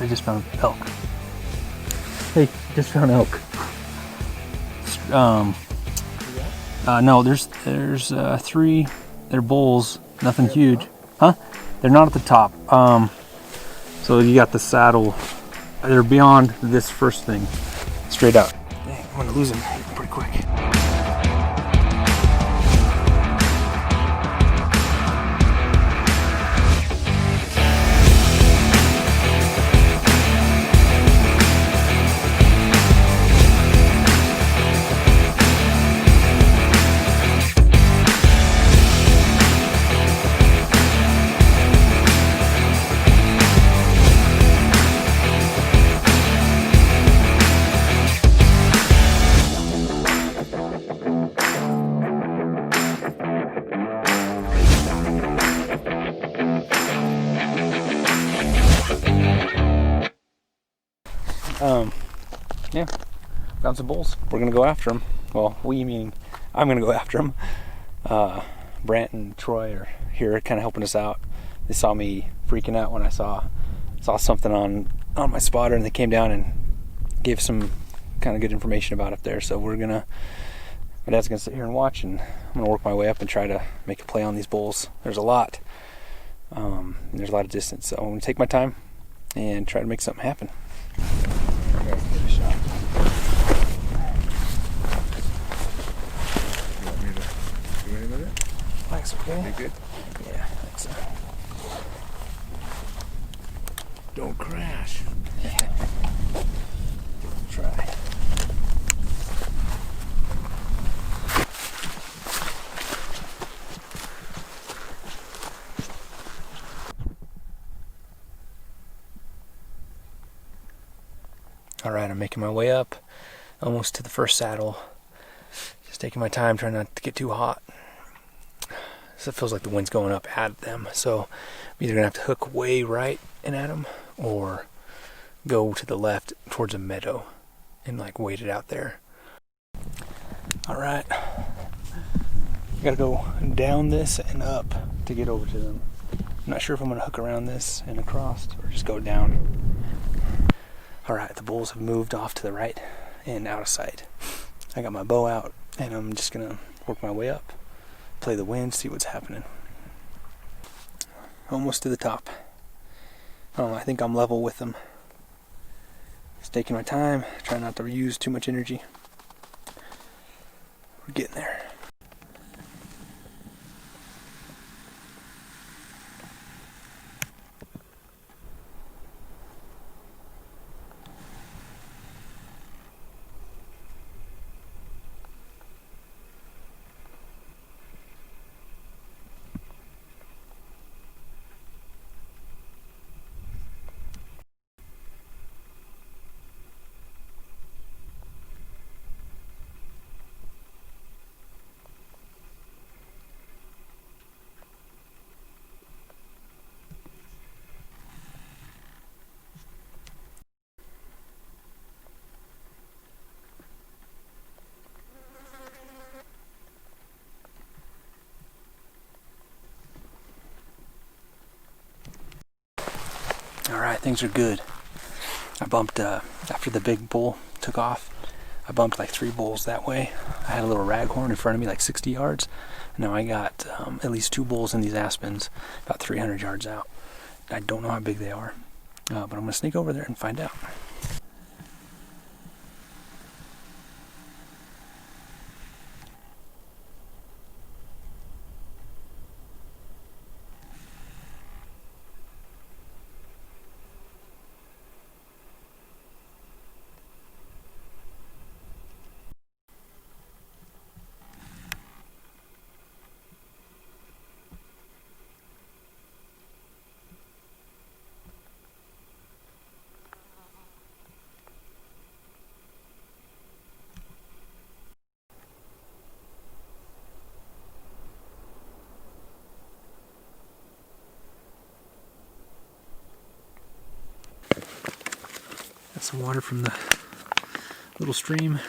I just found elk. Hey, just found elk. No, there's 3. They're bulls, nothing huge. Huh? They're not at the top. So you got the saddle. They're beyond this first thing. Straight out. Dang, I'm gonna lose them pretty quick. Yeah, found some bulls. We're gonna go after them. Well, we meaning I'm gonna go after them. Brant and Troy are here, kind of helping us out. They saw me freaking out when I saw something on my spotter, and they came down and gave some kind of good information about up there. So my dad's gonna sit here and watch, and I'm gonna work my way up and try to make a play on these bulls. There's a lot. There's a lot of distance, so I'm gonna take my time and try to make something happen. Give it a shot. You want me to do anything with it? Thanks, okay? You good? Yeah, I think so. Don't crash. Try. Alright, I'm making my way up, almost to the first saddle. Just taking my time, trying not to get too hot. So it feels like the wind's going up at them, so I'm either going to have to hook way right and at them, or go to the left towards a meadow and like wait it out there. Alright, I gotta go down this and up to get over to them. I'm not sure if I'm going to hook around this and across or just go down. Alright, the bulls have moved off to the right and out of sight. I got my bow out and I'm just going to work my way up, play the wind, see what's happening. Almost to the top. I think I'm level with them. Just taking my time, trying not to use too much energy. We're getting there. Alright, things are good. I bumped, after the big bull took off, I bumped like 3 bulls that way. I had a little raghorn in front of me, like 60 yards. Now I got at least 2 bulls in these aspens, about 300 yards out. I don't know how big they are, but I'm going to sneak over there and find out. Got some water from the little stream.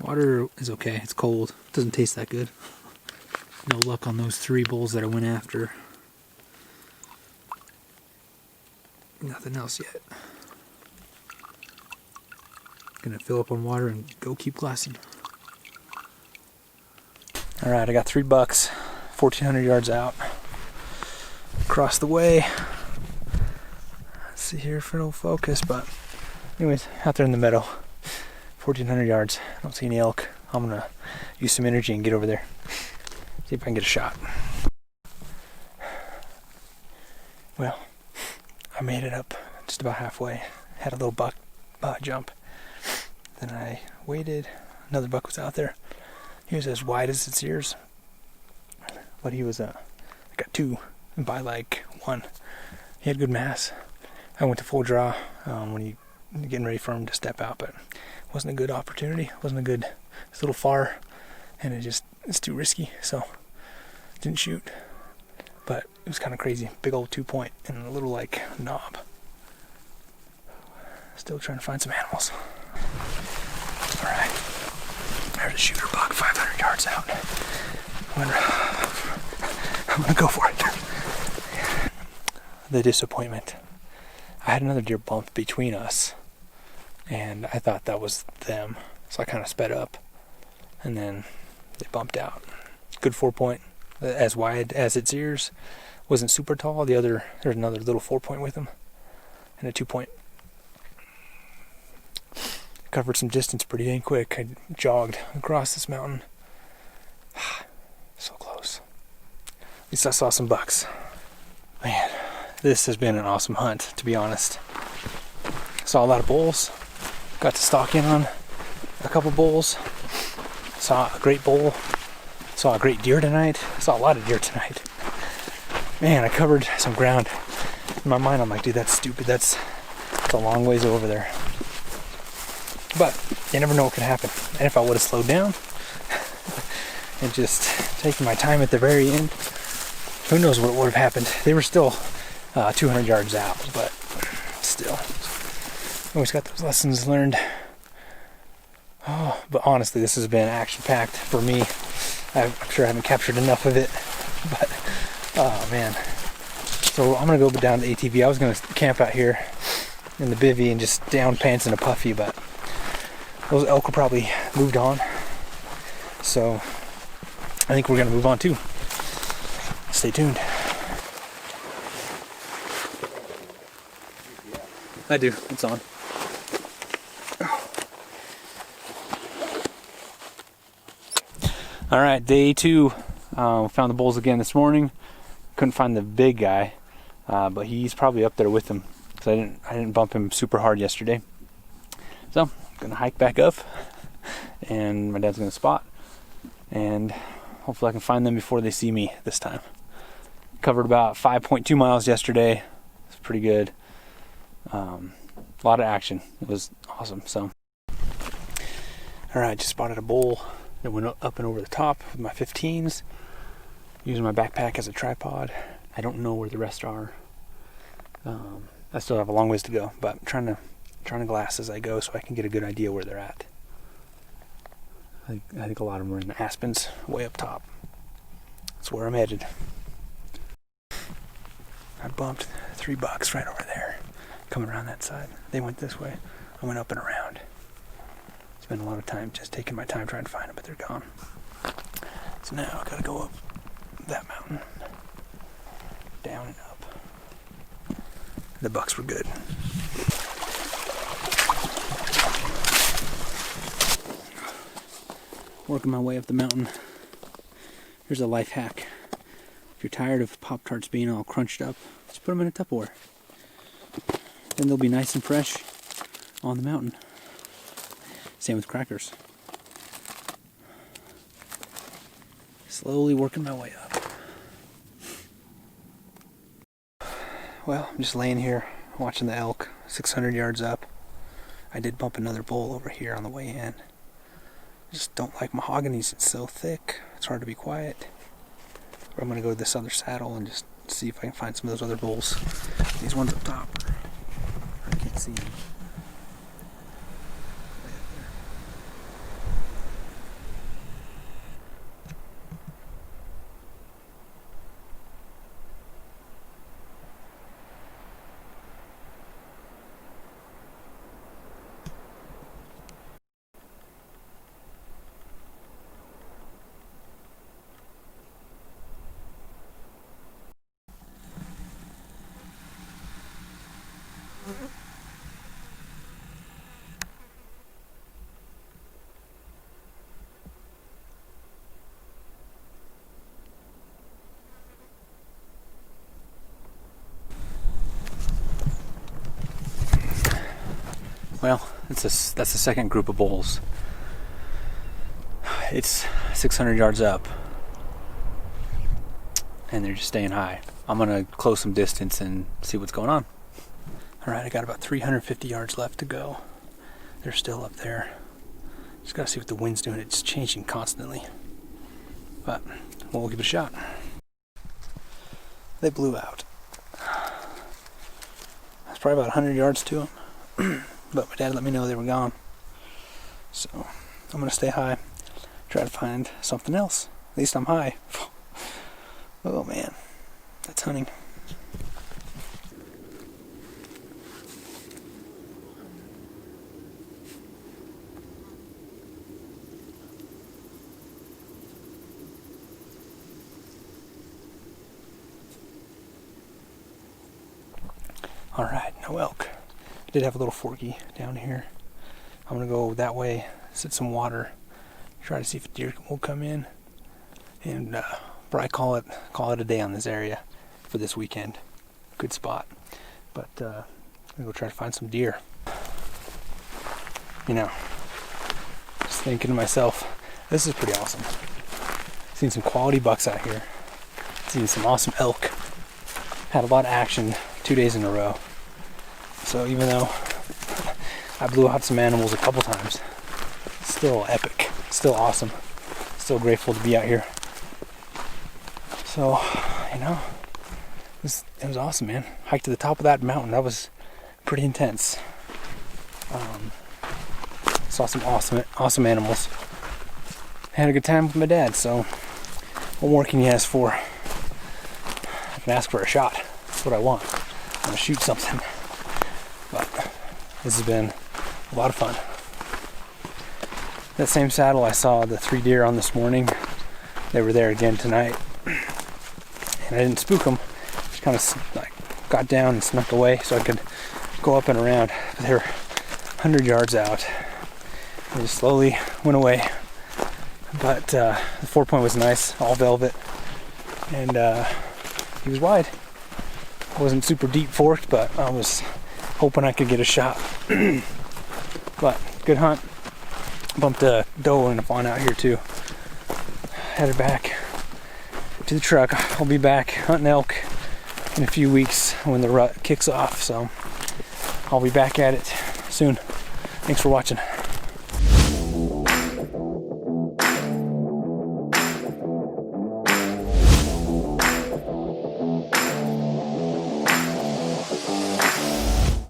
Water is okay, it's cold. It doesn't taste that good. No luck on those 3 bulls that I went after. Nothing else yet. Gonna fill up on water and go keep glassing. Alright, I got 3 bucks, 1,400 yards out. Across the way. Let's see here if it'll focus, but anyways, out there in the meadow. 1,400 yards. I don't see any elk. I'm gonna use some energy and get over there. See if I can get a shot. Well, I made it up just about halfway. Had a little buck jump. Then I waited. Another buck was out there. He was as wide as its ears. But he was, I got 2 by like 1. He had good mass. I went to full draw when getting ready for him to step out, but it wasn't a good opportunity. It wasn't a good, it's a little far, and it's too risky, so didn't shoot. But it was kind of crazy. Big old 2-point and a little like knob. Still trying to find some animals. Alright. There's a shooter buck 500 yards out. I'm gonna go for it. The disappointment. I had another deer bump between us, and I thought that was them, so I kind of sped up, and then they bumped out. Good 4-point, as wide as its ears. Wasn't super tall. There's another little 4-point with him, and a 2-point. Covered some distance pretty dang quick. I jogged across this mountain. So close. At least I saw some bucks. Man, this has been an awesome hunt, to be honest. Saw a lot of bulls. Got to stalk in on a couple bulls. Saw a great bull. Saw a great deer tonight. Saw a lot of deer tonight. Man, I covered some ground. In my mind, I'm like, dude, that's stupid. That's a long ways over there. But you never know what could happen. And if I would have slowed down and just taken my time at the very end, who knows what would have happened. They were still 200 yards out, but still. Always got those lessons learned. Oh, but honestly, this has been action-packed for me. I'm sure I haven't captured enough of it, but oh man. So I'm gonna go down to the ATV. I was gonna camp out here in the bivvy and just down pants in a puffy, but those elk were probably moved on. So I think we're gonna move on too. Stay tuned. I do, it's on. Alright, day 2. Found the bulls again this morning. Couldn't find the big guy, but he's probably up there with them, because I didn't bump him super hard yesterday. So I'm gonna hike back up, and my dad's gonna spot, and hopefully I can find them before they see me this time. Covered about 5.2 miles yesterday. It's pretty good. A lot of action. It was awesome. So, all right, just spotted a bull that went up and over the top with my 15s, using my backpack as a tripod. I don't know where the rest are. I still have a long ways to go, but I'm trying to glass as I go so I can get a good idea where they're at. I think a lot of them are in the aspens way up top. That's where I'm headed. I bumped 3 bucks right over there, coming around that side. They went this way. I went up and around. Spent a lot of time just taking my time trying to find them, but they're gone. So now I gotta go up that mountain, down and up. The bucks were good. Working my way up the mountain. Here's a life hack. If you're tired of Pop-Tarts being all crunched up, just put them in a Tupperware. Then they'll be nice and fresh on the mountain. Same with crackers. Slowly working my way up. Well, I'm just laying here watching the elk, 600 yards up. I did bump another bull over here on the way in. Just don't like mahoganies, it's so thick, it's hard to be quiet. Or I'm going to go to this other saddle and just see if I can find some of those other bulls. These ones up top, I can't see them. Well, that's the second group of bulls. It's 600 yards up, and they're just staying high. I'm gonna close some distance and see what's going on. All right, I got about 350 yards left to go. They're still up there. Just gotta see what the wind's doing. It's changing constantly, but we'll give it a shot. They blew out. That's probably about 100 yards to them, but my dad let me know they were gone. So I'm gonna stay high, try to find something else. At least I'm high. Oh man, that's hunting. Alright, no elk. I did have a little forky down here. I'm gonna go that way, sit some water, try to see if a deer will come in, and probably call it a day on this area for this weekend. Good spot. But I'm gonna go try to find some deer. You know, just thinking to myself, this is pretty awesome. Seen some quality bucks out here. Seen some awesome elk. Had a lot of action 2 days in a row. So even though I blew out some animals a couple times, still epic, still awesome, still grateful to be out here. So, you know, it was awesome, man. Hiked to the top of that mountain. That was pretty intense. Saw some awesome animals. Had a good time with my dad. So, what more can you ask for? I can ask for a shot. That's what I want. I'm gonna shoot something. But this has been a lot of fun. That same saddle I saw the 3 deer on this morning. They were there again tonight. And I didn't spook them. Just kind of like got down and snuck away so I could go up and around. But they were 100 yards out. They just slowly went away. But the 4-point was nice, all velvet. And he was wide. It wasn't super deep forked, but I was hoping I could get a shot. But good hunt. Bumped a doe and a fawn out here too. Headed back to the truck. I'll be back hunting elk in a few weeks when the rut kicks off, so I'll be back at it soon. Thanks for watching.